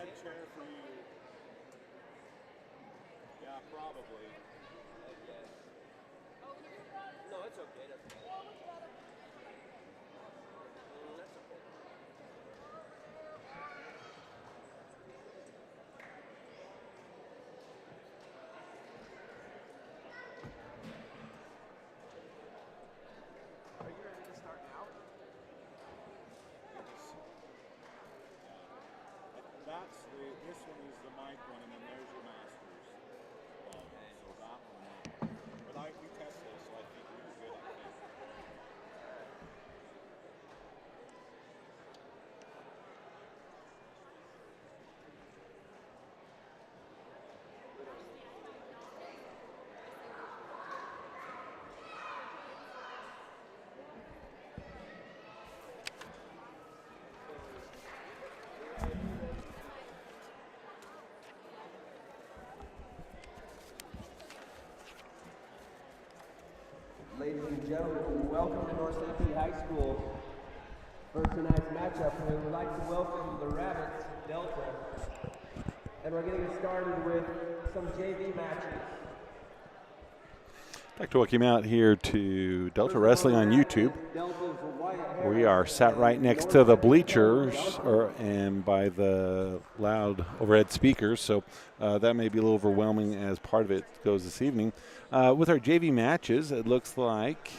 red chair for you. Yeah, probably. Yes. No, it's okay. That's okay. That's okay. Are you ready to start now? This one is the mic one, and then there's your masters. So that one. But we tested this, so I think we were good. I think. Ladies and gentlemen, welcome to North Sanpete High School. For tonight's matchup, we would like to welcome the Rabbits, Delta. And we're getting started with some JV matches. I'd like to welcome you out here to Delta Wrestling on YouTube. We are sat right next to the bleachers and by the loud overhead speakers, so that may be a little overwhelming as part of it goes this evening. With our JV matches, it looks like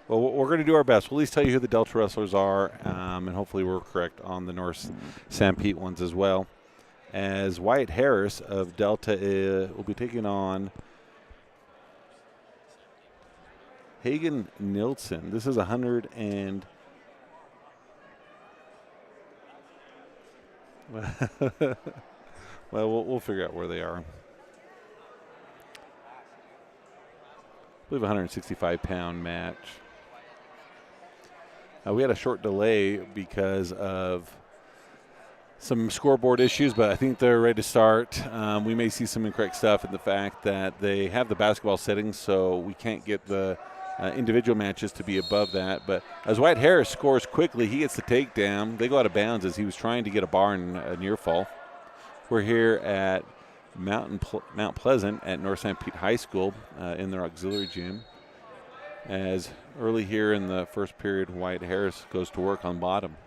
well, we're going to do our best. We'll at least tell you who the Delta wrestlers are, and hopefully we're correct on the North Sanpete ones as well. As Wyatt Harris of Delta will be taking on Hagen Nilsson. This is 100 and well, we'll figure out where they are. I believe a 165-pound match. We had a short delay because of some scoreboard issues, but I think they're ready to start. We may see some incorrect stuff in the fact that they have the basketball settings, so we can't get the individual matches to be above that. But as Wyatt Harris scores quickly, he gets the takedown. They go out of bounds as he was trying to get a bar in a near fall. We're here at Mount Pleasant at North Sanpete High School in their auxiliary gym. As early here in the first period, Wyatt Harris goes to work on bottom.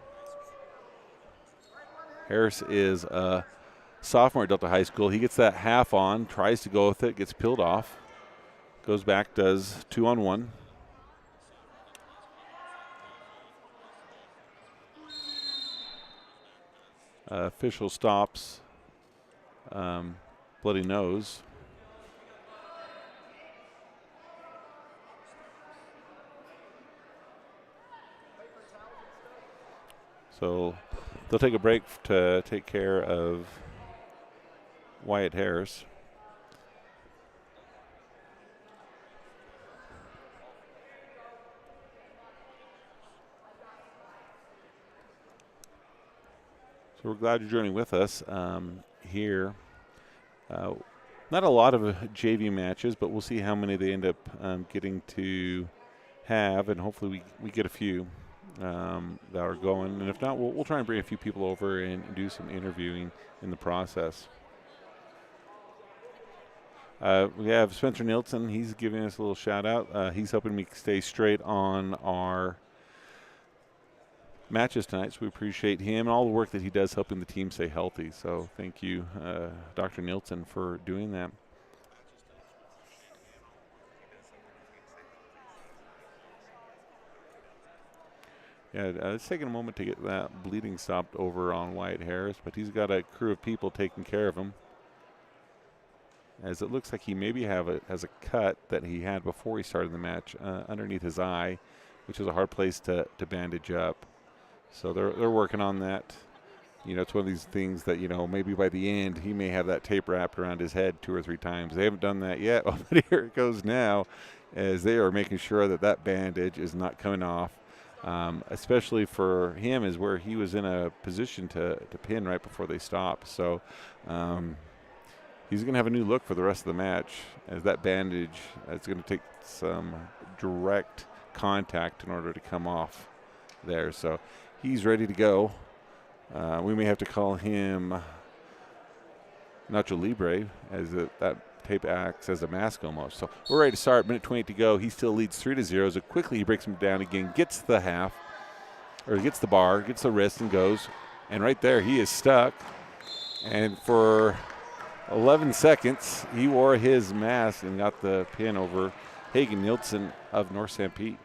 Harris is a sophomore at Delta High School. He gets that half on, tries to go with it, gets peeled off, goes back, does 2-on-1. Official stops, bloody nose. So they'll take a break to take care of Wyatt Harris. So we're glad you're joining with us here. Not a lot of JV matches, but we'll see how many they end up getting to have, and hopefully we get a few that are going. And if not, we'll try and bring a few people over and do some interviewing in the process. We have Spencer Nilsson. He's giving us a little shout out. He's helping me stay straight on our matches tonight, so we appreciate him and all the work that he does helping the team stay healthy. So thank you, Dr. Nilsson, for doing that. Yeah, it's taking a moment to get that bleeding stopped over on Wyatt Harris, but he's got a crew of people taking care of him. As it looks like he maybe has a cut that he had before he started the match underneath his eye, which is a hard place to bandage up. So they're working on that. You know, it's one of these things that, you know, maybe by the end he may have that tape wrapped around his head 2 or 3 times. They haven't done that yet, but here it goes now as they are making sure that that bandage is not coming off. Especially for him is where he was in a position to pin right before they stop. So he's going to have a new look for the rest of the match, as that bandage is going to take some direct contact in order to come off there. So he's ready to go. We may have to call him Nacho Libre, as that tape acts as a mask almost. So we're ready to start. Minute 28 to go. He still leads 3-0. So quickly he breaks him down again, gets the half, or gets the bar, gets the wrist, and goes. And right there, he is stuck. And for 11 seconds, he wore his mask and got the pin over Hagen Nielsen of North Sanpete.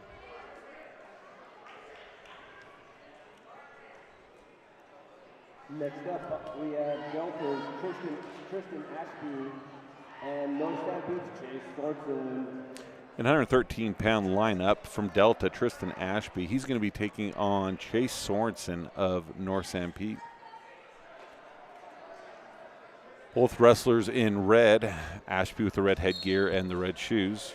Next up, we have Delta's Tristan Ashby and North Sanpete's Chase Thornton. An 113-pound lineup from Delta, Tristan Ashby. He's going to be taking on Chase Sorensen of North Sanpete. Both wrestlers in red, Ashby with the red headgear and the red shoes.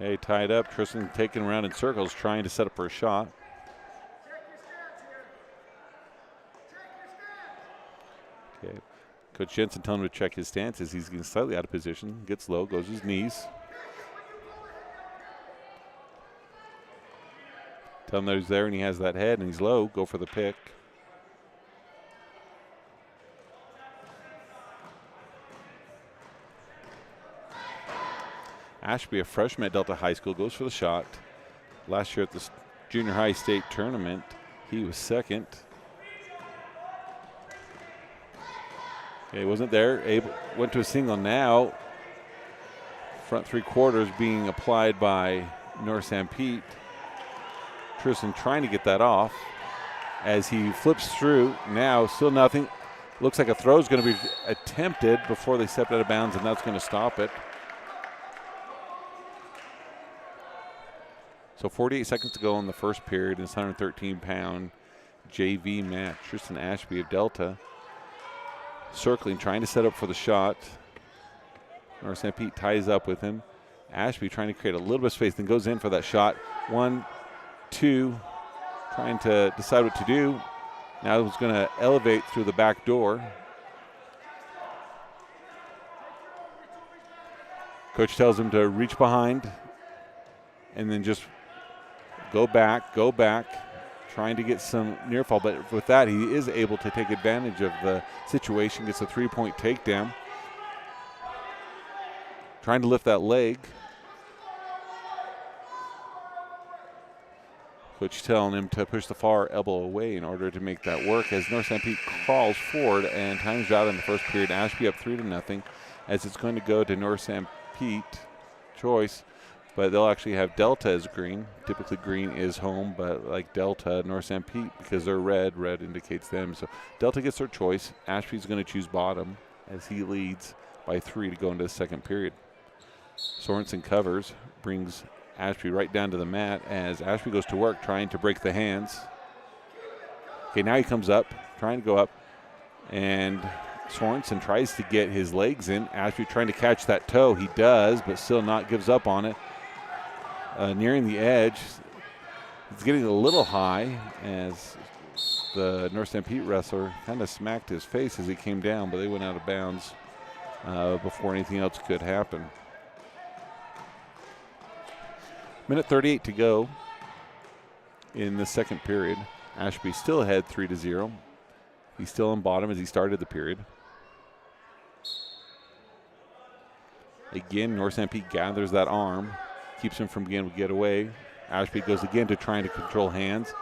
Okay, tied up. Tristan taking around in circles, trying to set up for a shot. Okay, Coach Jensen telling him to check his stances. He's getting slightly out of position. Gets low, goes to his knees. Tell him that he's there and he has that head and he's low. Go for the pick. Ashby, a freshman at Delta High School, goes for the shot. Last year at the junior high state tournament, he was second. Okay, wasn't there. Went to a single now. Front three quarters being applied by North Sanpete. Tristan trying to get that off as he flips through. Now still nothing. Looks like a throw is going to be attempted before they stepped out of bounds, and that's going to stop it. So 48 seconds to go in the first period in this 113-pound JV match. Tristan Ashby of Delta circling, trying to set up for the shot. North Sanpete ties up with him. Ashby trying to create a little bit of space, then goes in for that shot. 1, 2, trying to decide what to do. Now he's going to elevate through the back door. Coach tells him to reach behind and then just go back, trying to get some near fall. But with that, he is able to take advantage of the situation, gets a 3-point takedown. Trying to lift that leg. Coach telling him to push the far elbow away in order to make that work as North Sanpete crawls forward and times out in the first period. Ashby up 3-0 as it's going to go to North Sanpete choice. But they'll actually have Delta as green. Typically green is home, but like Delta, North Sanpete, because they're red, red indicates them. So Delta gets their choice. Ashby's going to choose bottom as he leads by 3 to go into the second period. Sorensen covers, brings Ashby right down to the mat as Ashby goes to work trying to break the hands. Okay, now he comes up, trying to go up, and Sorensen tries to get his legs in. Ashby trying to catch that toe. He does, but still not gives up on it. Nearing the edge, it's getting a little high as the North Sanpete wrestler kind of smacked his face as he came down, but they went out of bounds before anything else could happen. Minute 38 to go in the second period. Ashby still ahead 3-0. He's still on bottom as he started the period. Again, North Sanpete gathers that arm, keeps him from being able to get away. Ashby goes again to trying to control hands.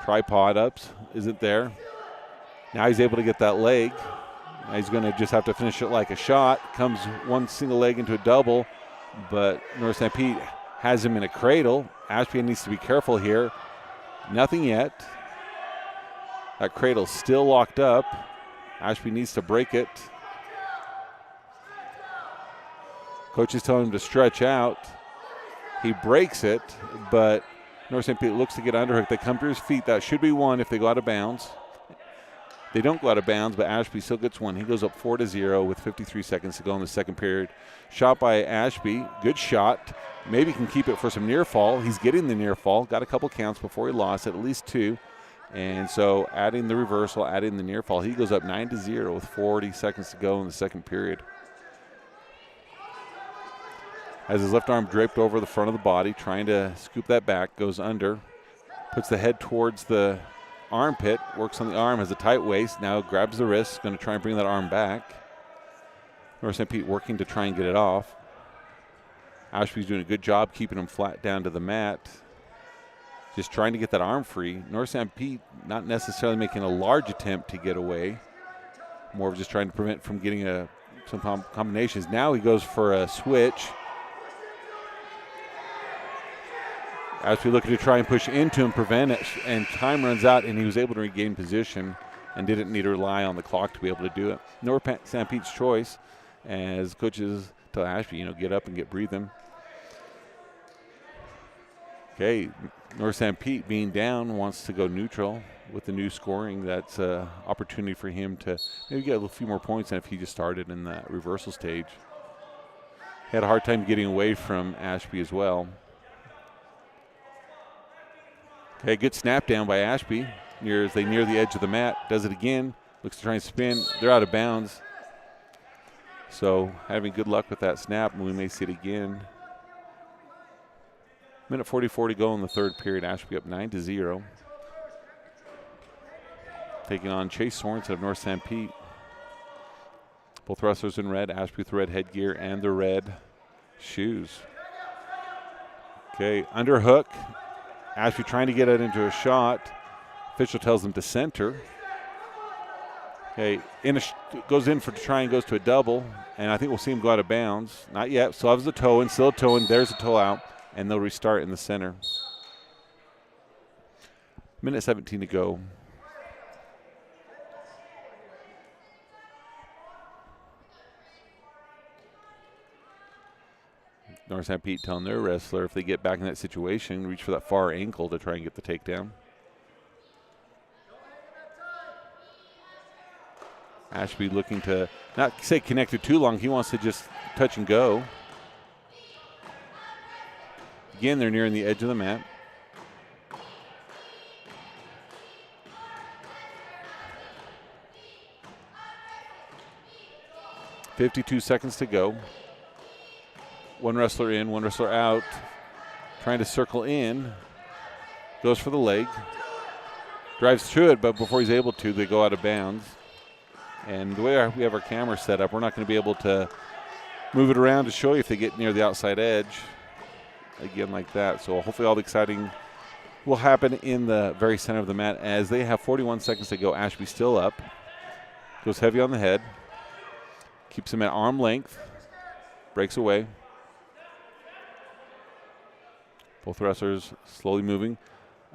Tripod ups, isn't there. Now he's able to get that leg. Now he's going to just have to finish it like a shot. Comes one single leg into a double, but North Sanpete has him in a cradle. Ashby needs to be careful here. Nothing yet. That cradle's still locked up. Ashby needs to break it. Coach is telling him to stretch out. He breaks it, but North Sanpete looks to get underhook. They come to his feet. That should be one if they go out of bounds. They don't go out of bounds, but Ashby still gets one. He goes up 4-0 with 53 seconds to go in the second period. Shot by Ashby. Good shot. Maybe can keep it for some near fall. He's getting the near fall. Got a couple counts before he lost it, at least 2. And so adding the reversal, adding the near fall, he goes up 9-0 with 40 seconds to go in the second period. Has his left arm draped over the front of the body, trying to scoop that back, goes under, puts the head towards the armpit, works on the arm, has a tight waist, now grabs the wrist, going to try and bring that arm back. North Sanpete working to try and get it off. Ashby's doing a good job keeping him flat down to the mat. Just trying to get that arm free. North Sanpete not necessarily making a large attempt to get away. More of just trying to prevent from getting some combinations. Now he goes for a switch. Ashby looking to try and push into him, prevent it, and time runs out, and he was able to regain position and didn't need to rely on the clock to be able to do it. North Sanpete's choice, as coaches tell Ashby, get up and get breathing. Okay, North Sanpete being down wants to go neutral with the new scoring. That's an opportunity for him to maybe get a few more points than if he just started in that reversal stage. Had a hard time getting away from Ashby as well. Okay, good snap down by Ashby as they near the edge of the mat. Does it again, looks to try and spin. They're out of bounds. So having good luck with that snap, and we may see it again. Minute 44 to go in the third period. Ashby up 9-0. Taking on Chase Sorensen of North Sanpete. Both wrestlers in red. Ashby with the red headgear and the red shoes. Okay, underhook. Ashby trying to get it into a shot. Official tells him to center. Okay, goes in for to try and goes to a double, and I think we'll see him go out of bounds. Not yet. Still has the toe in, still a toe in. There's a toe out, and they'll restart in the center. Minute 17 to go. North Sanpete telling their wrestler if they get back in that situation, reach for that far ankle to try and get the takedown. Ashby looking to not stay connected too long. He wants to just touch and go. Again, they're nearing the edge of the mat. .52 seconds to go. One wrestler in, one wrestler out. Trying to circle in. Goes for the leg. Drives through it, but before he's able to, they go out of bounds. And the way we have our camera set up, we're not going to be able to move it around to show you if they get near the outside edge. Again, like that. So hopefully all the exciting will happen in the very center of the mat as they have 41 seconds to go. Ashby still up. Goes heavy on the head. Keeps him at arm length. Breaks away. Both wrestlers slowly moving.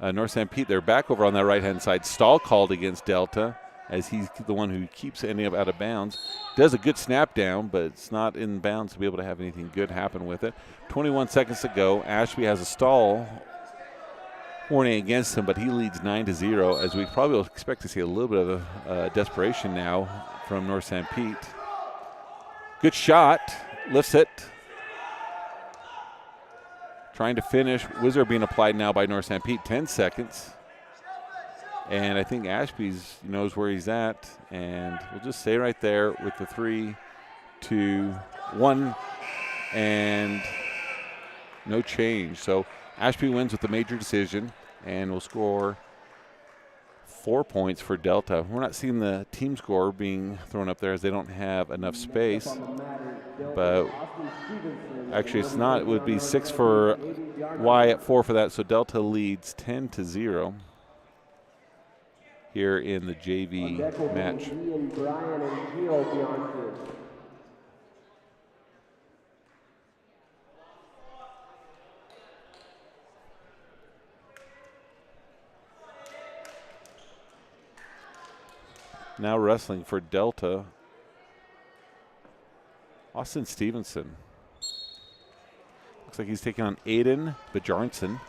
North Sanpete, they're back over on that right-hand side. Stall called against Delta as he's the one who keeps ending up out of bounds. Does a good snap down, but it's not in bounds to be able to have anything good happen with it. 21 seconds to go. Ashby has a stall warning against him, but he leads 9-0 as we probably will expect to see a little bit of desperation now from North Sanpete. Good shot. Lifts it. Trying to finish. Whizzer being applied now by North Sanpete. 10 seconds. And I think Ashby's knows where he's at. And we'll just stay right there with the 3, 2, 1. And no change. So Ashby wins with the major decision and will score 4 points for Delta. We're not seeing the team score being thrown up there as they don't have enough space. But actually it's not. It would be 6 for Wyatt, 4 for that. So Delta leads 10-0 here in the JV match. Bryan and Now wrestling for Delta, Austin Stevenson. Looks like he's taking on Aiden Bjarnson.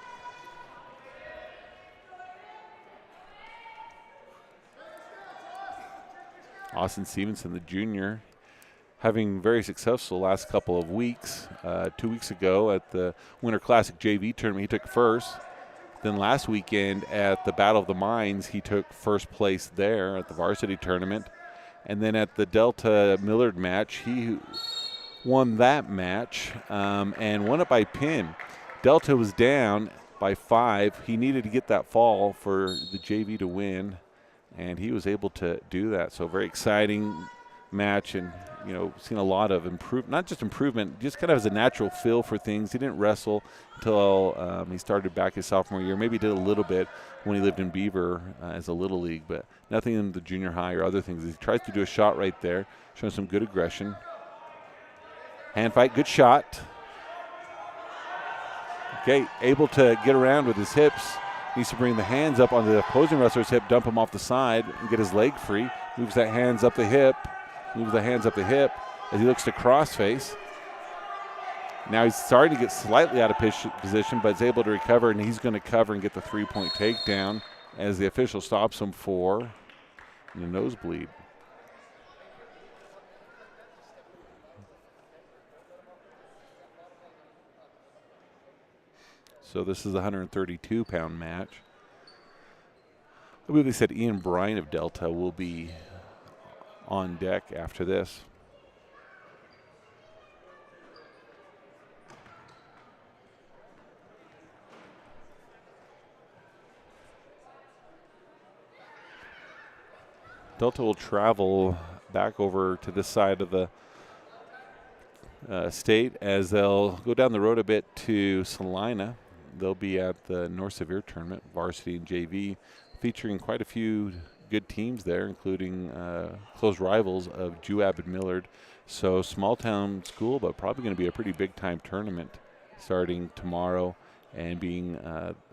Austin Stevenson, the junior, having very successful last couple of weeks. 2 weeks ago at the Winter Classic JV tournament, he took first. Then last weekend at the Battle of the Mines, he took first place there at the varsity tournament. And then at the Delta Millard match, he won that match and won it by pin. Delta was down by 5. He needed to get that fall for the JV to win, and he was able to do that. So very exciting match, and seen a lot of not just improvement, just kind of as a natural feel for things. He didn't wrestle until he started back his sophomore year. Maybe did a little bit when he lived in Beaver as a little league, but nothing in the junior high or other things. He tries to do a shot right there, showing some good aggression. Hand fight, good shot. Okay, able to get around with his hips. Needs to bring the hands up on the opposing wrestler's hip, dump him off the side, and get his leg free. Moves the hands up the hip. As he looks to crossface. Now he's starting to get slightly out of position, but is able to recover, and he's going to cover and get the 3-point takedown as the official stops him for the nosebleed. So this is a 132-pound match. I believe they said Ian Bryan of Delta will be on deck after this. Delta will travel back over to this side of the state as they'll go down the road a bit to Salina. They'll be at the North Sevier tournament, varsity and JV, featuring quite a few good teams there, including close rivals of Juab and Millard. So small town school, but probably going to be a pretty big time tournament starting tomorrow and being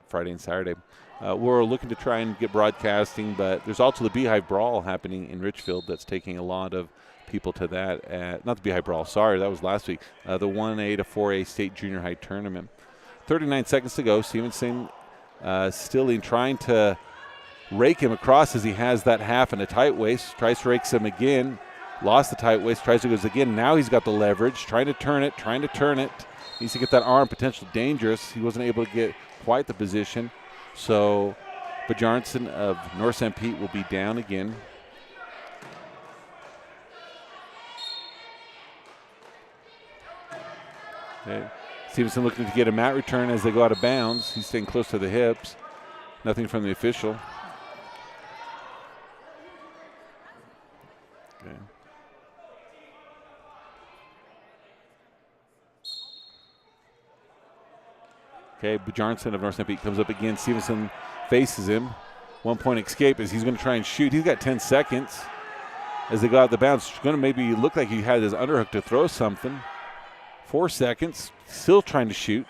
Friday and Saturday. We're looking to try and get broadcasting, but there's also the Beehive Brawl happening in Richfield that's taking a lot of people to that. Not the Beehive Brawl, sorry, that was last week. The 1A to 4A state junior high tournament. 39 seconds to go. Stevenson still trying to rake him across as he has that half and a tight waist. Tries to rake him again. Lost the tight waist. Tries to go again. Now he's got the leverage. Trying to turn it. Needs to get that arm potentially dangerous. He wasn't able to get quite the position. So Bjarnson of North Sanpete will be down again. Okay. Stevenson looking to get a mat return as they go out of bounds. He's staying close to the hips. Nothing from the official. Okay. Okay, Bjarnson of North Sanpete comes up again. Stevenson faces him. 1 point escape as he's going to try and shoot. He's got 10 seconds as they go out the bounds. It's going to maybe look like he had his underhook to throw something. 4 seconds. Still trying to shoot.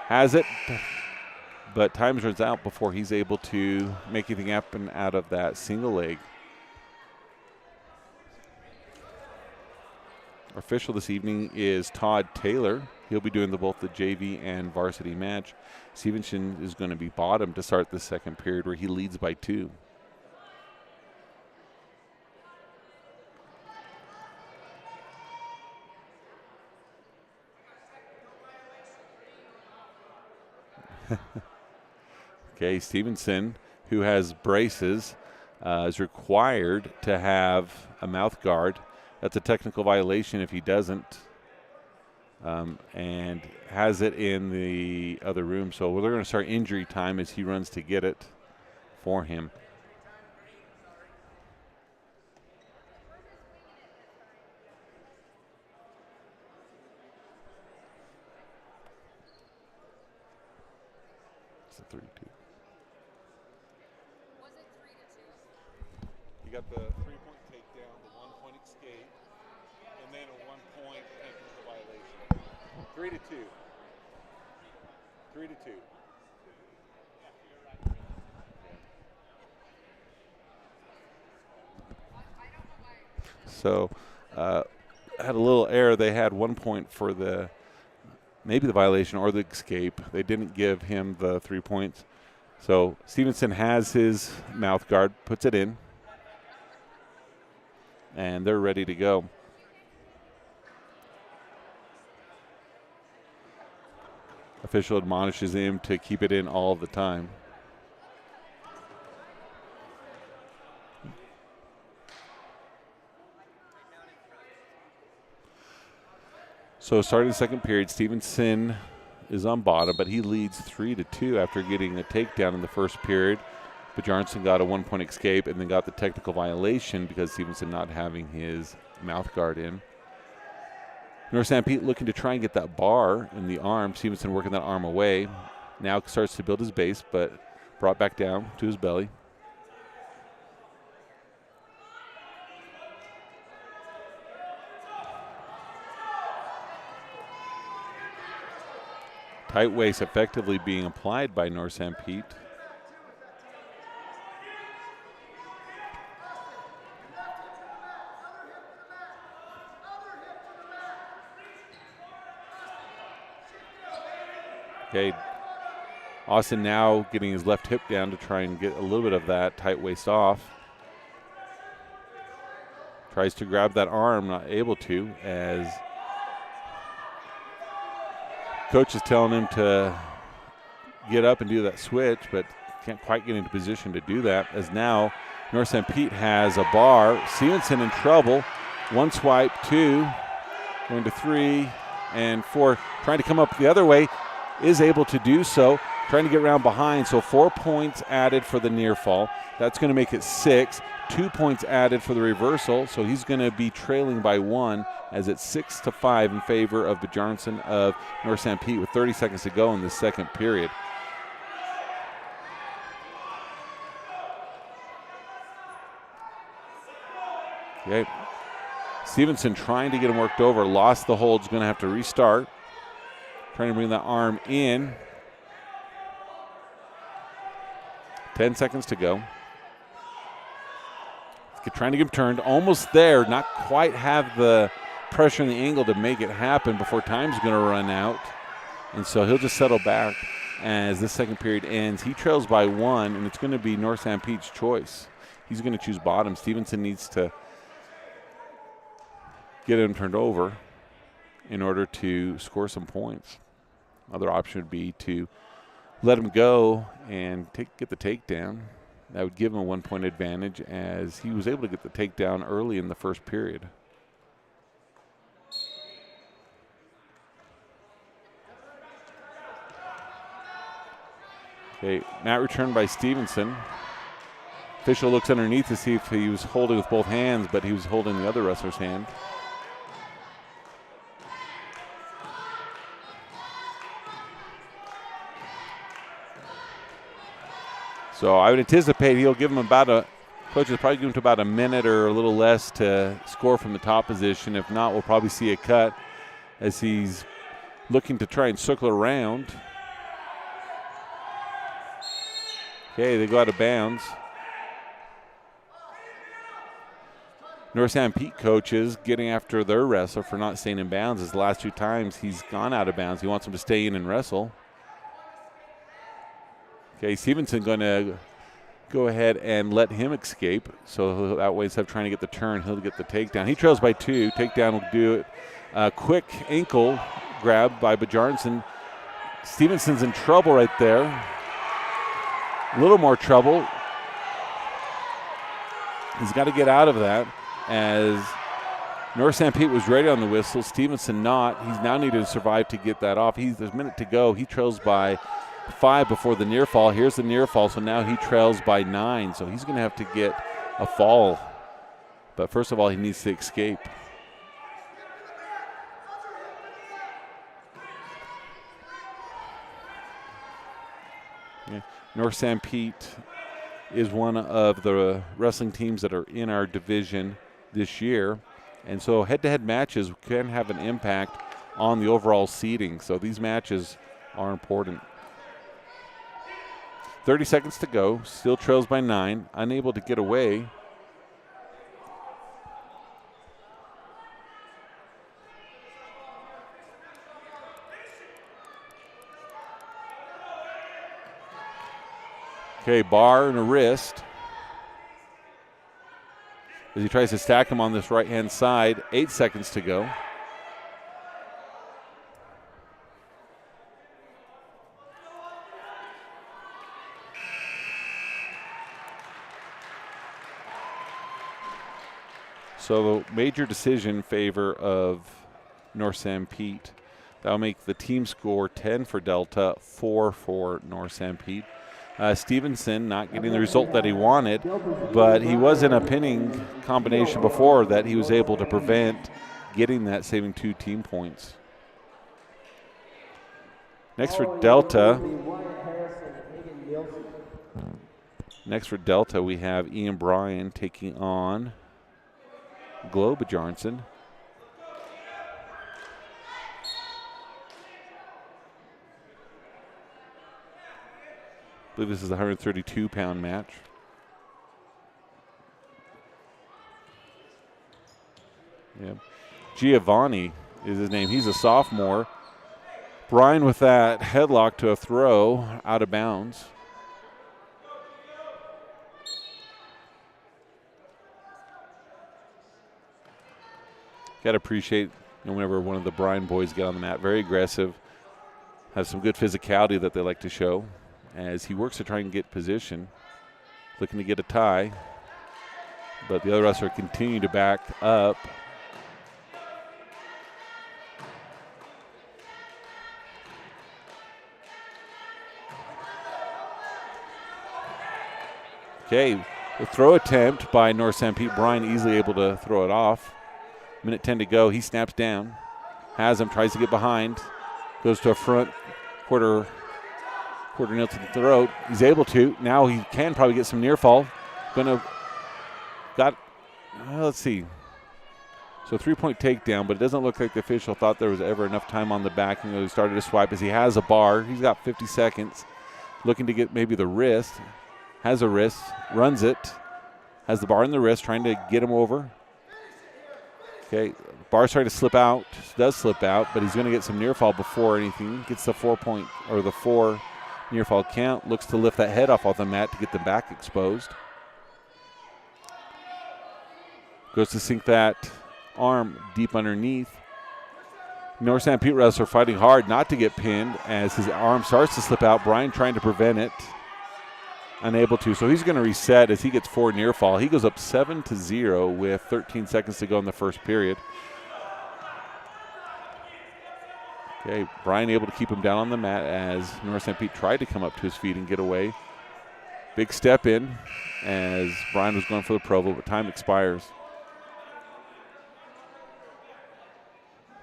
Has it. But time runs out before he's able to make anything happen out of that single leg. Our official this evening is Todd Taylor. He'll be doing both the JV and varsity match. Stevenson is going to be bottom to start the second period where he leads by 2. Okay, Stevenson, who has braces, is required to have a mouth guard. That's a technical violation if he doesn't, and has it in the other room. So we're going to start injury time as he runs to get it for him. It's a 3-2. You got the 3-point takedown, the 1-point escape, and then a 1-point technical violation. 3-2. 3-2. So had a little error. They had 1 point for maybe the violation or the escape. They didn't give him the 3 points. So Stevenson has his mouth guard, puts it in. and they're ready to go. Official admonishes him to keep it in all the time. So starting the second period, Stevenson is on bottom, but he leads 3-2 after getting a takedown in the first period. But Bjarnason got a 1-point escape and then got the technical violation because Stevenson not having his mouth guard in. North Sanpete looking to try and get that bar in the arm. Stevenson working that arm away. Now starts to build his base, but brought back down to his belly. Tight waist effectively being applied by North Sanpete. Okay, Austin now getting his left hip down to try and get a little bit of that tight waist off. Tries to grab that arm, not able to, as coach is telling him to get up and do that switch, but can't quite get into position to do that, as now North Sanpete has a bar. Stevenson in trouble. One swipe, two, going to 3 and 4. Trying to come up the other way, is able to do so. Trying to get around behind, so 4 points added for the near fall. That's going to make it 6. 2 points added for the reversal, so he's going to be trailing by 1 as it's 6-5 in favor of Bjarnason of North Sanpete with 30 seconds to go in the second period. Okay. Stevenson trying to get him worked over, lost the hold, is going to have to restart. Trying to bring that arm in. 10 seconds to go. Trying to get him turned, almost there, not quite have the pressure and the angle to make it happen before time's going to run out. And so he'll just settle back as this second period ends. He trails by 1, and it's going to be North Sanpete's choice. He's going to choose bottom. Stevenson needs to get him turned over in order to score some points. Other option would be to let him go and get the takedown. That would give him a 1-point advantage as he was able to get the takedown early in the first period. Okay, mat return by Stevenson. Official looks underneath to see if he was holding with both hands, but he was holding the other wrestler's hand. So I would anticipate he'll give him coach will probably give him to about a minute or a little less to score from the top position. If not, we'll probably see a cut as he's looking to try and circle around. Okay, they go out of bounds. North Sanpete coaches getting after their wrestler for not staying in bounds, as the last 2 times he's gone out of bounds. He wants him to stay in and wrestle. Okay, Stevenson going to go ahead and let him escape. So that way, instead of trying to get the turn, he'll get the takedown. He trails by 2. Takedown will do it. Quick ankle grab by Bjarnason. Stevenson's in trouble right there. A little more trouble. He's got to get out of that as North Sanpete was ready on the whistle. Stevenson not. He's now needed to survive to get that off. There's a minute to go. He trails by 5 before the near fall. Here's the near fall, so now he trails by 9. So he's going to have to get a fall. But first of all, he needs to escape. Yeah. North Sanpete is one of the wrestling teams that are in our division this year. And so head-to-head matches can have an impact on the overall seeding. So these matches are important. 30 seconds to go. Still trails by 9. Unable to get away. Okay, bar and a wrist. as he tries to stack him on this right-hand side. 8 seconds to go. So major decision in favor of North Sanpete. That'll make the team score 10 for Delta, 4 for North Sanpete. Stevenson not getting the result that he wanted, but he was in a pinning combination before that he was able to prevent getting that, saving 2 team points. Next for Delta. We have Ian Bryan taking on Globe Johnson. I believe this is a 132-pound match. Yeah. Giovanni is his name. He's a sophomore. Bryan with that headlock to a throw out of bounds. Got to appreciate whenever one of the Bryan boys get on the mat. Very aggressive. Has some good physicality that they like to show as he works to try and get position. Looking to get a tie. But the other wrestler continue to back up. Okay, the throw attempt by North Sanpete. Bryan easily able to throw it off. Minute 10 to go. He snaps down. Has him, tries to get behind. Goes to a front quarter nail to the throat. He's able to. Now he can probably get some near fall. Let's see. So 3-point takedown, but it doesn't look like the official thought there was ever enough time on the back. And he started to swipe as he has a bar. He's got 50 seconds. Looking to get maybe the wrist. Has a wrist. Runs it. Has the bar in the wrist, trying to get him over. Okay, bar's trying to slip out. Does slip out, but he's going to get some near fall before anything. Gets the 4 near fall count. Looks to lift that head off the mat to get the back exposed. Goes to sink that arm deep underneath. North Sanpete wrestler fighting hard not to get pinned as his arm starts to slip out. Bryan trying to prevent it. Unable to, so he's going to reset as he gets 4 near fall. He goes up 7-0 with 13 seconds to go in the first period. Okay, Bryan able to keep him down on the mat as North Sanpete tried to come up to his feet and get away. Big step in as Bryan was going for the provo, but time expires.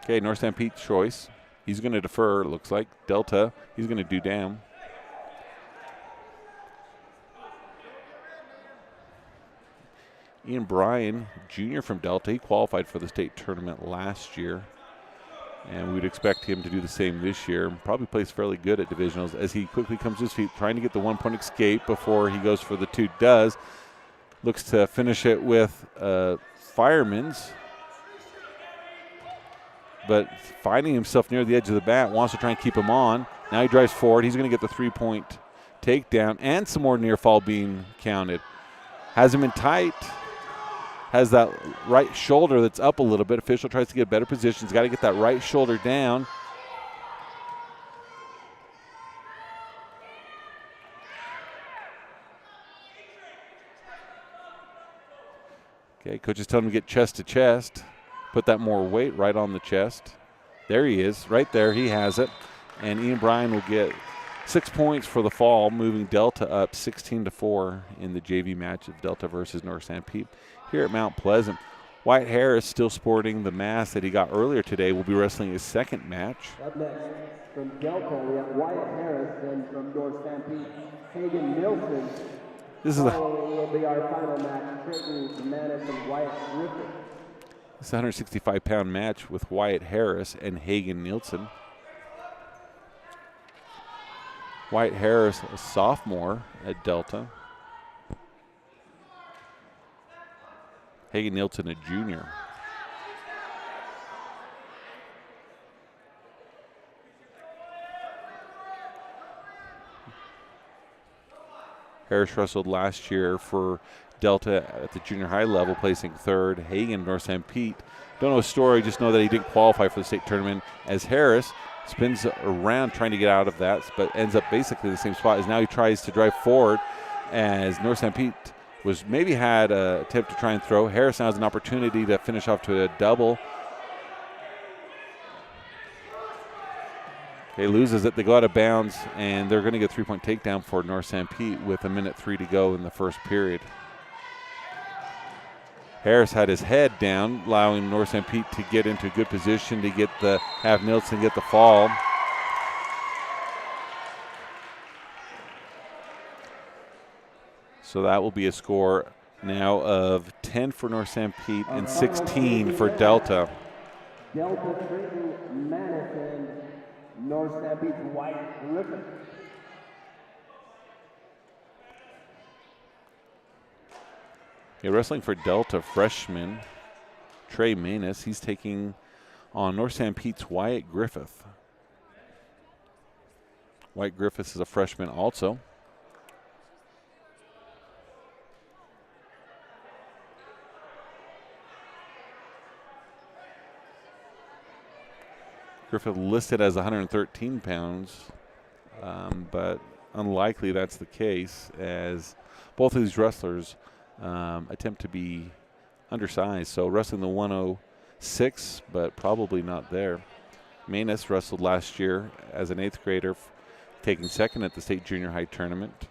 Okay, North Sanpete's choice. He's going to defer, it looks like. Delta, he's going to do damn. Ian Bryan, junior from Delta, he qualified for the state tournament last year. And we'd expect him to do the same this year. Probably plays fairly good at divisionals as he quickly comes to his feet, trying to get the 1-point escape before he goes for the 2. Does. Looks to finish it with fireman's. But finding himself near the edge of the bat, wants to try and keep him on. Now he drives forward. He's going to get the 3-point takedown and some more near fall being counted. Has him in tight. Has that right shoulder that's up a little bit. Official tries to get a better position. He's got to get that right shoulder down. Okay, coach is telling him to get chest to chest. Put that more weight right on the chest. There he is, right there. He has it. And Ian Bryan will get 6 points for the fall, moving Delta up 16-4 in the JV match of Delta versus North Sanpete here at Mount Pleasant. Wyatt Harris, still sporting the mask that he got earlier today, will be wrestling his second match. Up next, from Delta, we have Wyatt Harris, and from North Sanpete, Hagen Nilsson. This is will be our final match, Trey Manus and Wyatt Griffin. It's a 165-pound match with Wyatt Harris and Hagen Nilsson. Wyatt Harris, a sophomore at Delta. Hagen Nilsson, a junior. Harris wrestled last year for Delta at the junior high level, placing third. Hagan, North Sanpete. Don't know his story, just know that he didn't qualify for the state tournament, as Harris spins around trying to get out of that, but ends up basically in the same spot as now he tries to drive forward as North Sanpete was maybe had an attempt to try and throw. Harris now has an opportunity to finish off to a double. He loses it. They go out of bounds, and they're going to get a 3-point takedown for North Sanpete with 1:03 to go in the first period. Harris had his head down, allowing North Sanpete to get into a good position to get the have Nilsson get the fall. So that will be a score now of 10 for North Sanpete and 16 for Delta. Delta Trey Manus and North Sanpete's Wyatt Harris. Yeah, wrestling for Delta freshman Trey Manus. He's taking on North Sanpete's Wyatt Griffith. Wyatt Griffith is a freshman also. Griffith listed as 113 pounds, but unlikely that's the case, as both of these wrestlers attempt to be undersized. So wrestling the 106, but probably not there. Manus wrestled last year as an 8th grader, taking second at the state junior high tournament.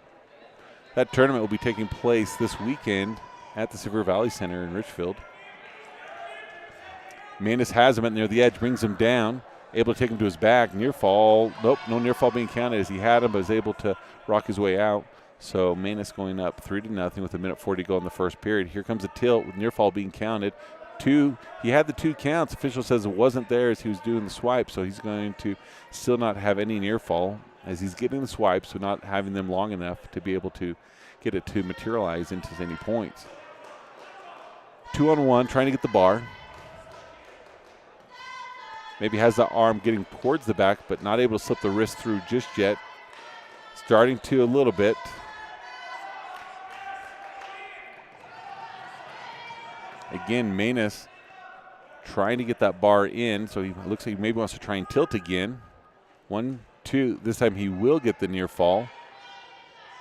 That tournament will be taking place this weekend at the Sevier Valley Center in Richfield. Manus has him at near the edge, brings him down, able to take him to his back. Near fall, nope, no near fall being counted as he had him, but was able to rock his way out. So Manus going up 3-0 with 1:40 to go in the first period. Here comes a tilt with near fall being counted. He had the 2 counts. Official says it wasn't there as he was doing the swipe, so he's going to still not have any near fall as he's getting the swipes, but not having them long enough to be able to get it to materialize into any points. 2-on-1, trying to get the bar. Maybe has the arm getting towards the back, but not able to slip the wrist through just yet. Starting to a little bit. Again, Manus trying to get that bar in, so he looks like he maybe wants to try and tilt again. 1, 2, this time he will get the near fall,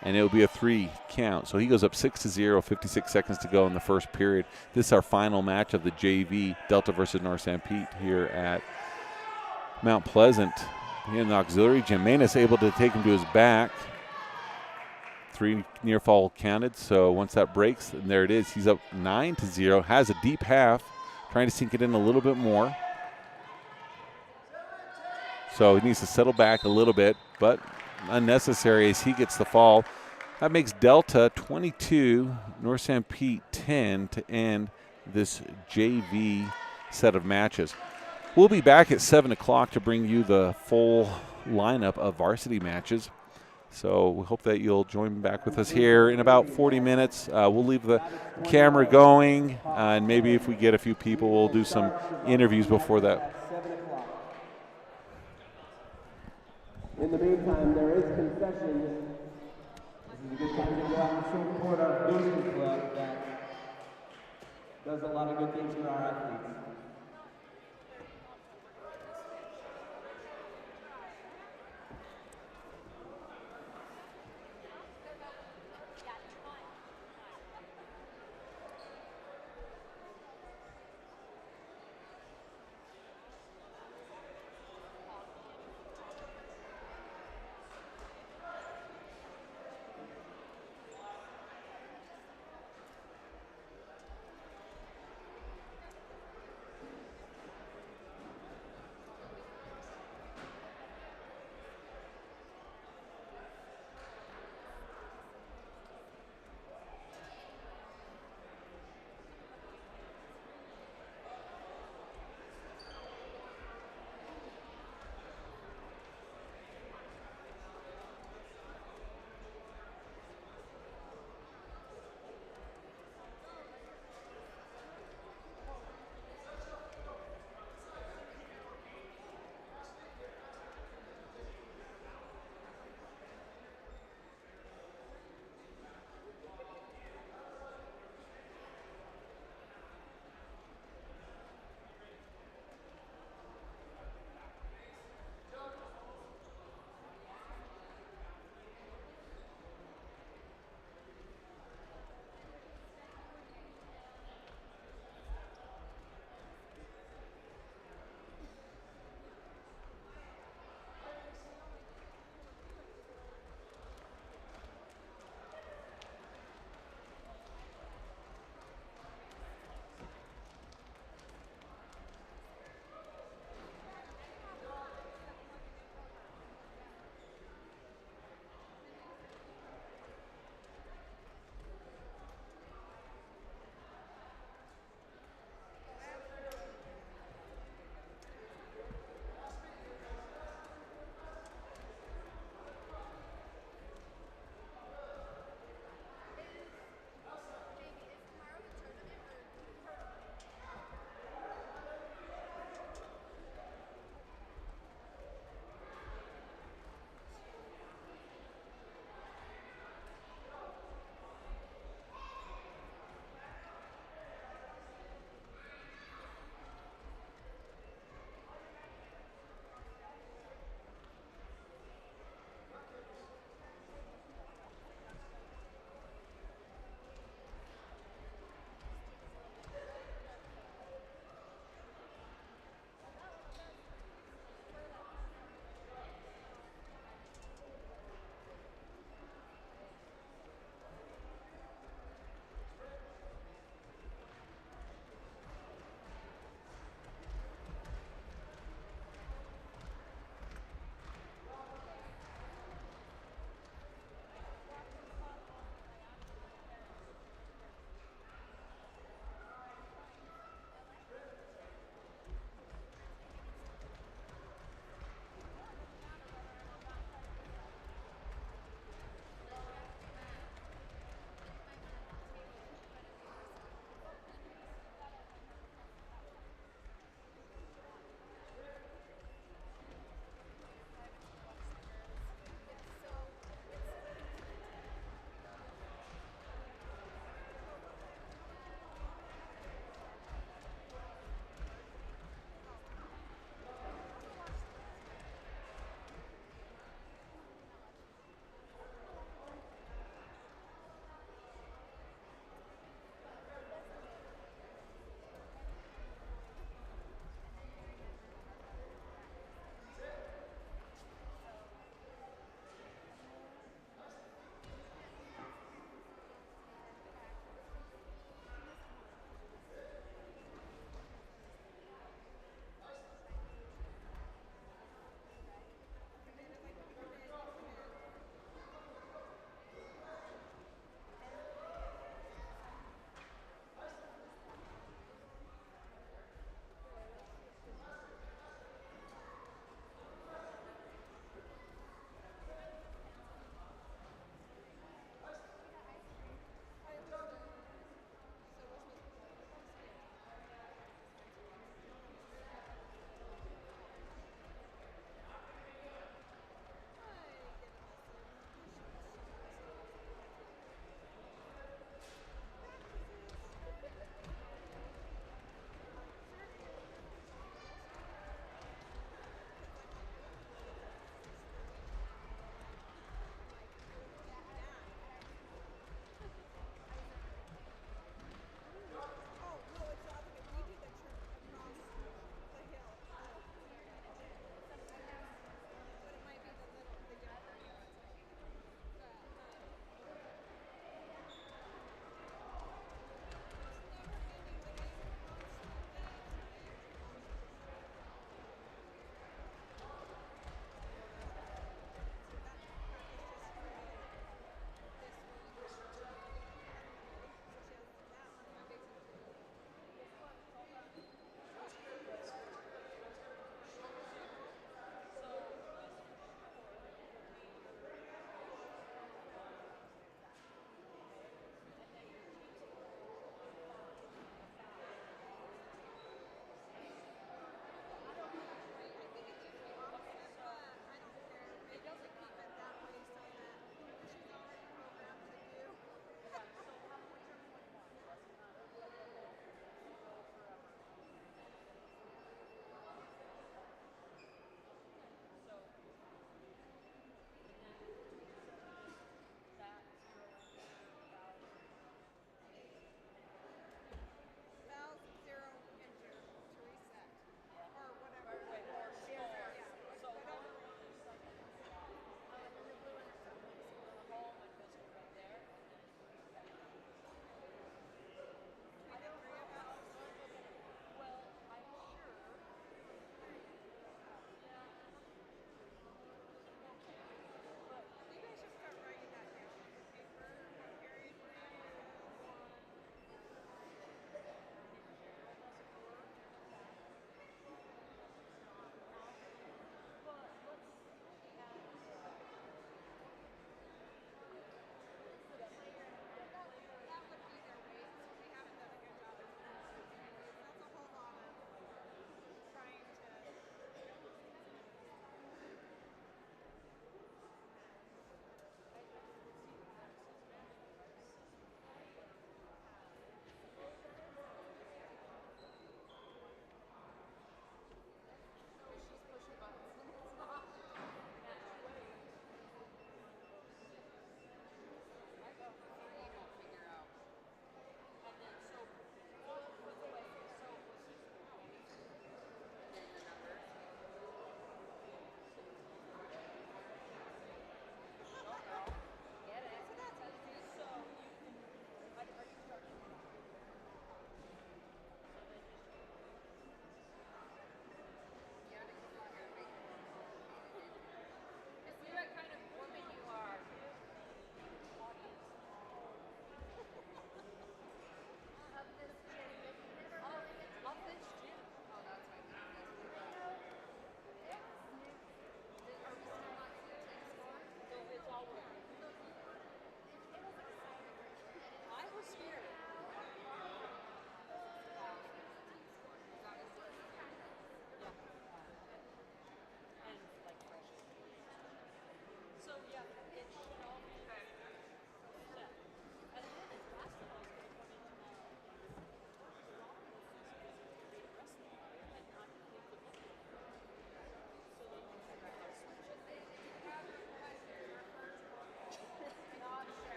and it will be a 3 count. So he goes up 6-0, 56 seconds to go in the first period. This is our final match of the JV, Delta versus North Sanpete here at Mount Pleasant in the auxiliary gym. Manus able to take him to his back. 3 near fall counted, so once that breaks, and there it is, he's up 9-0, has a deep half, trying to sink it in a little bit more. So he needs to settle back a little bit, but unnecessary as he gets the fall. That makes Delta 22, North Sanpete 10 to end this JV set of matches. We'll be back at 7 o'clock to bring you the full lineup of varsity matches. So we hope that you'll join back with us here in about 40 minutes. We'll leave the camera going, and maybe if we get a few people, we'll do some interviews before that. In the meantime, there is concessions. This is a good time to go out and support our boosting club that does a lot of good things for our athletes.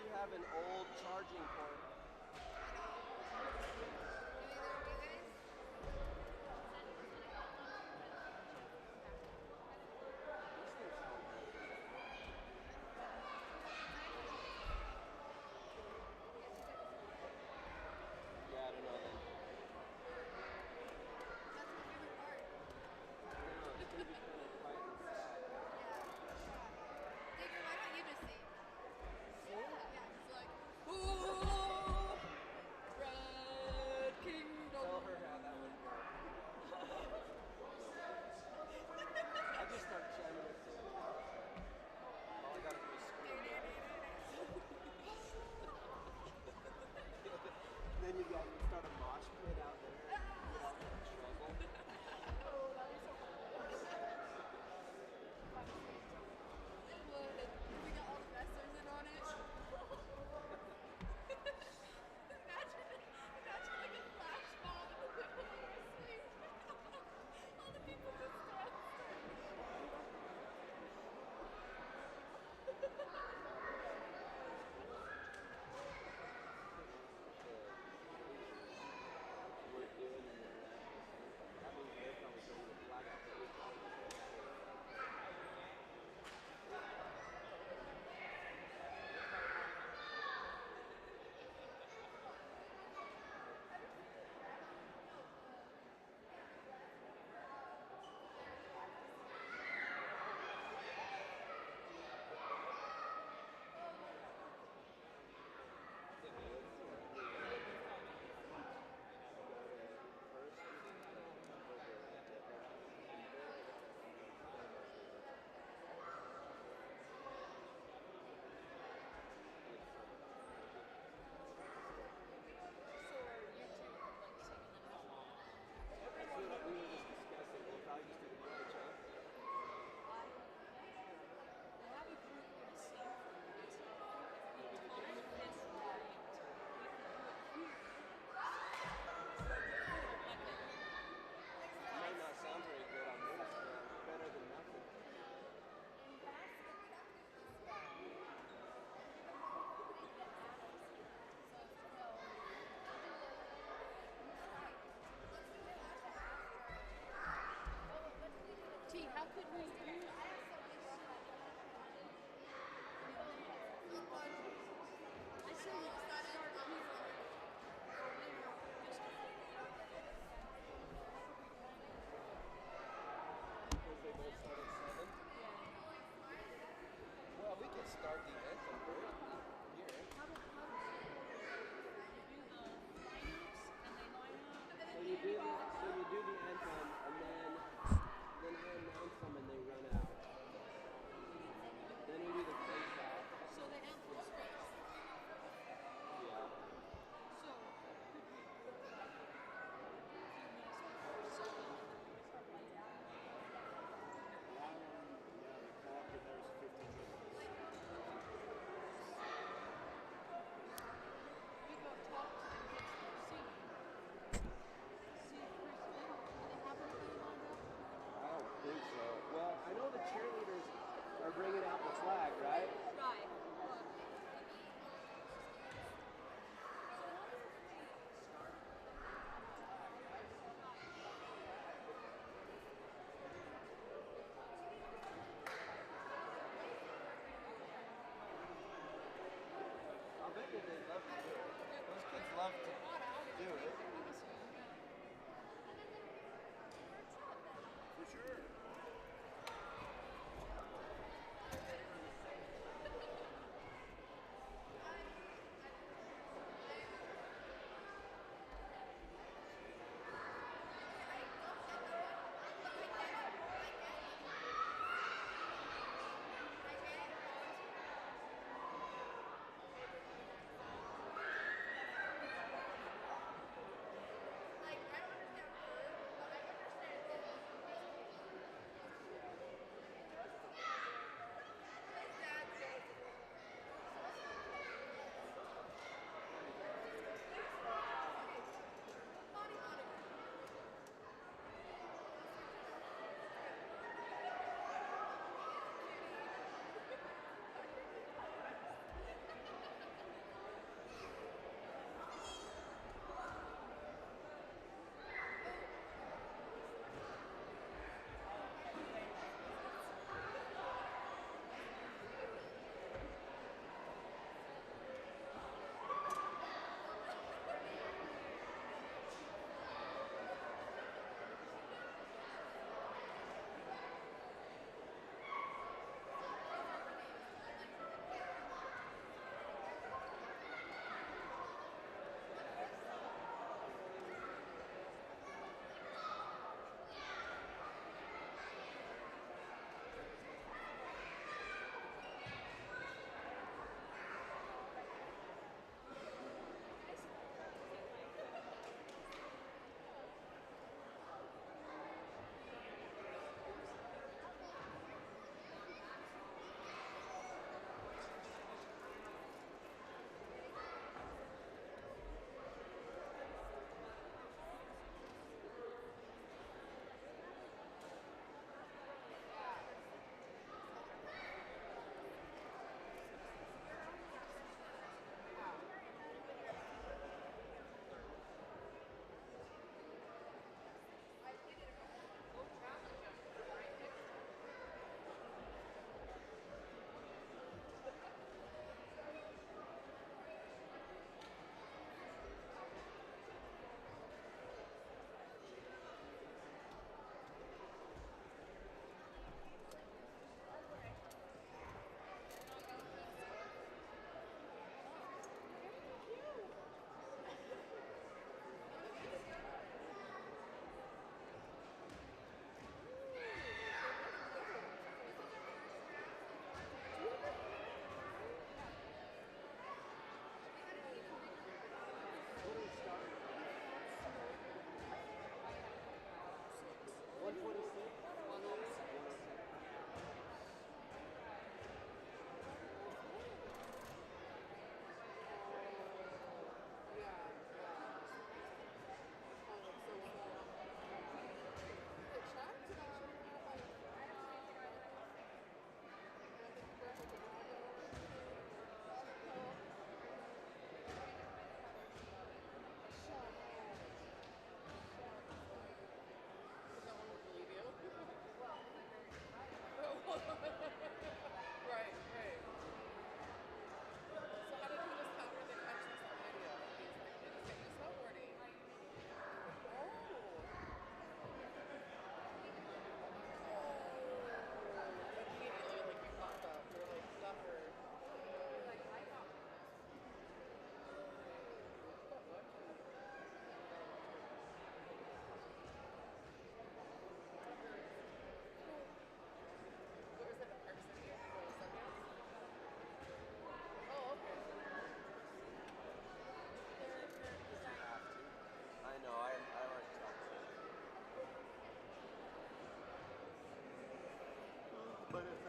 you have an old charging port. Yeah, I don't know then. It's gonna be kind of quiet and sad. Digger, why don't you just sing? Yeah, it's like, ooh.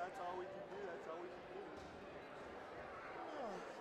that's all we can do. That's all we can do. Oh.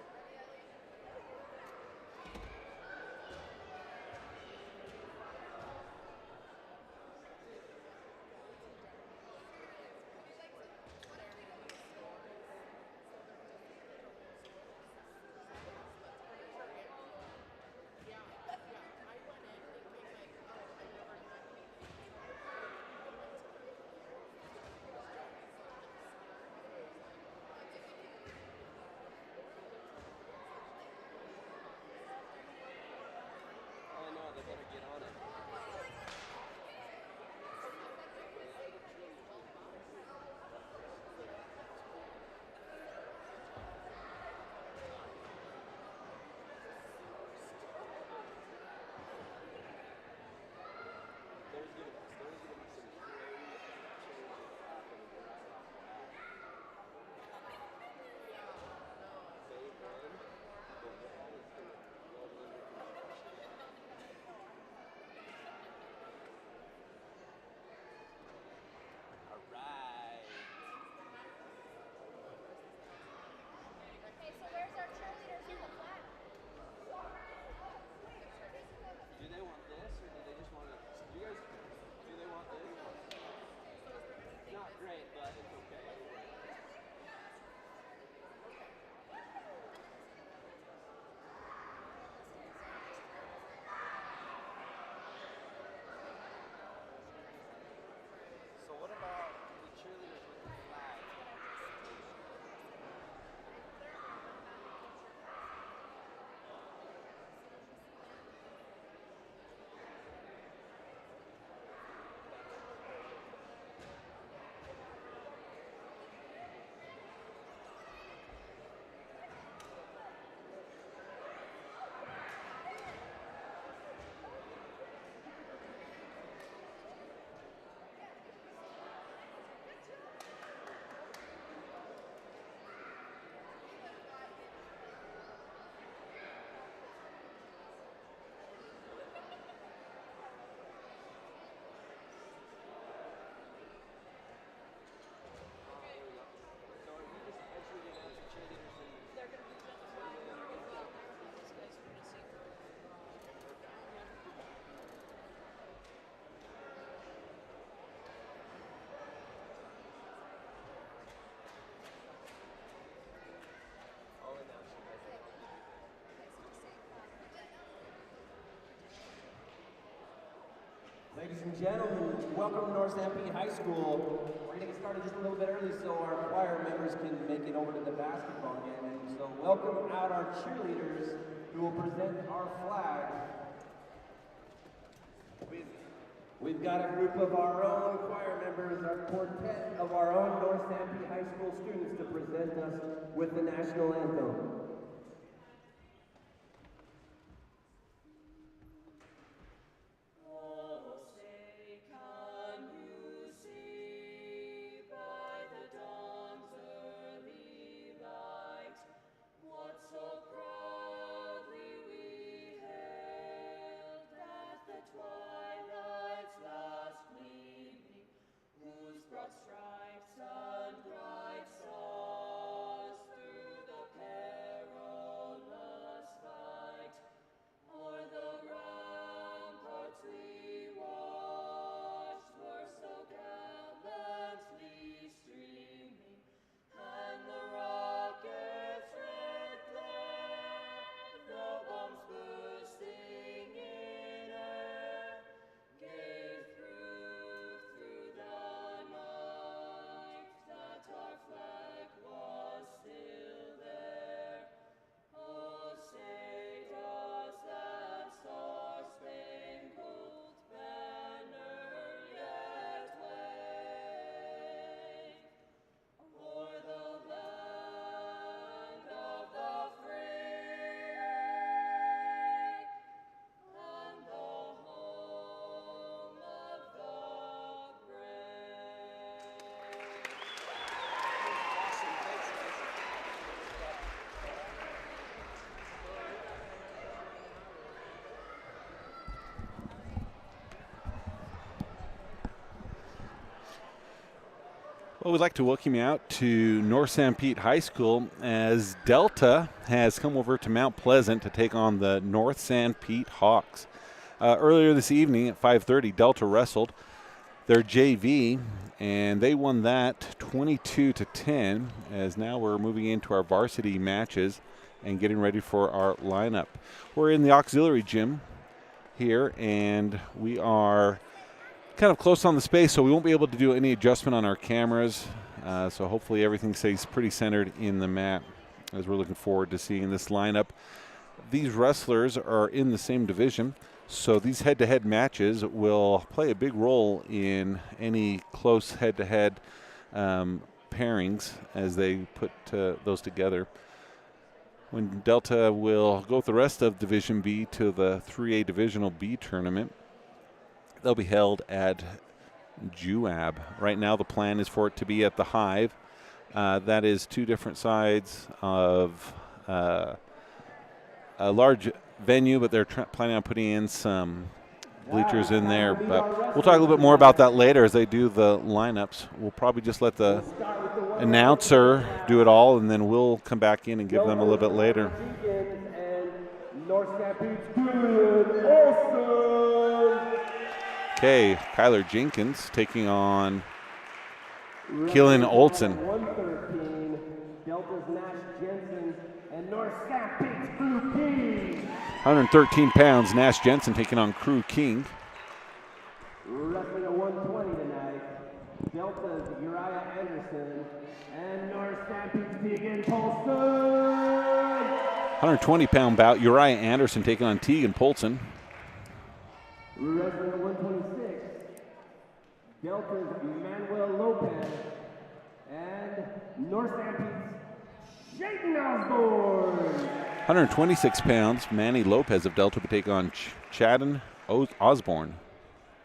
Ladies and gentlemen, welcome to North Sanpete High School. We're going to get started just a little bit early so our choir members can make it over to the basketball game. And so welcome out our cheerleaders who will present our flag. We've got a group of our own choir members, our quartet of our own North Sanpete High School students to present us with the national anthem. Stripes and bright stars through the pale Well, we'd like to welcome you out to North Sanpete High School as Delta has come over to Mount Pleasant to take on the North Sanpete Hawks. Earlier this evening at 5:30, Delta wrestled their JV, and they won that 22-10, as now we're moving into our varsity matches and getting ready for our lineup. We're in the auxiliary gym here, and we are kind of close on the space, so we won't be able to do any adjustment on our cameras. So hopefully everything stays pretty centered in the mat as we're looking forward to seeing this lineup. These wrestlers are in the same division, so these head-to-head matches will play a big role in any close head-to-head pairings as they put those together. When Delta will go with the rest of Division B to the 3A Divisional B tournament, they'll be held at Juab. Right now the plan is for it to be at the Hive. That is two different sides of a large venue, but they're planning on putting in some bleachers in there. But we'll talk a little bit more about that later as they do the lineups. We'll probably just let the announcer do it all, and then we'll come back in and give them a little bit later. Okay, Kyler Jenkins taking on Keelan Olson. 113, Delta's Nash Jensen and North Sanpete's Crew King. 113 pounds, Nash Jensen taking on Crew King. Wrestling at 120 tonight, Delta's Uriah Anderson and North Sanpete's Tegan Polson. 120-pound bout, Uriah Anderson taking on Tegan Polson. Wrestling at 126, Delta's Manuel Lopez and North Sanpete's Shaden Osborne. 126 pounds, Manny Lopez of Delta will take on Chadden Osborne.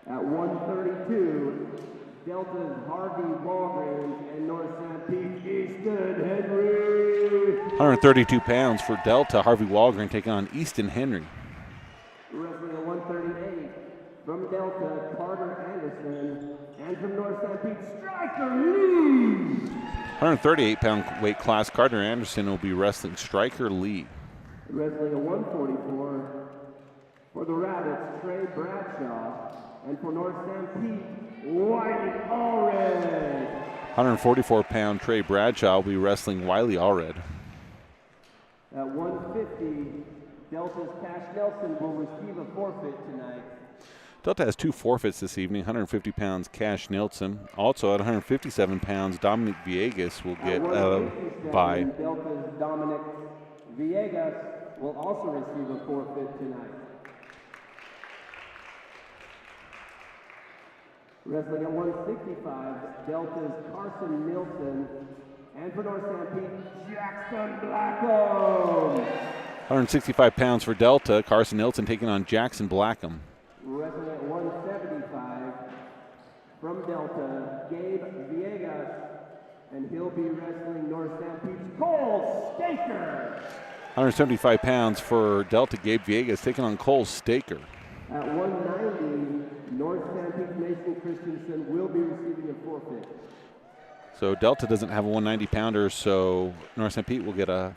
At 132, Delta's Harvey Walgreens and North Sanpete Easton Henry. 132 pounds for Delta, Harvey Walgren taking on Easton Henry. Wrestling at 138, from Delta, Carter Anderson, and from North Sanpete, Striker Lee. 138-pound weight class, Carter Anderson will be wrestling Striker Lee. Wrestling at 144, for the Rabbits, Trey Bradshaw, and for North Sanpete, Wiley Allred. 144-pound Trey Bradshaw will be wrestling Wiley Allred. At 150, Delta's Cash Nelson will receive a forfeit tonight. Delta has two forfeits this evening. 150 pounds Cash Nelson. Also at 157 pounds, Dominic Villegas will get a bye. Delta's Dominic Villegas will also receive a forfeit tonight. Wrestling at 165, Delta's Carson Nilsson, and for North Sanpete, Jackson Blackham. 165 pounds for Delta, Carson Nilsson taking on Jackson Blackham. Wrestling at 175, from Delta, Gabe Villegas, and he'll be wrestling North Sanpete's Cole Staker. 175 pounds for Delta, Gabe Villegas taking on Cole Staker. At 190, North Sanpete's Mason Christensen will be receiving a forfeit. So Delta doesn't have a 190-pounder, so North Sanpete will get a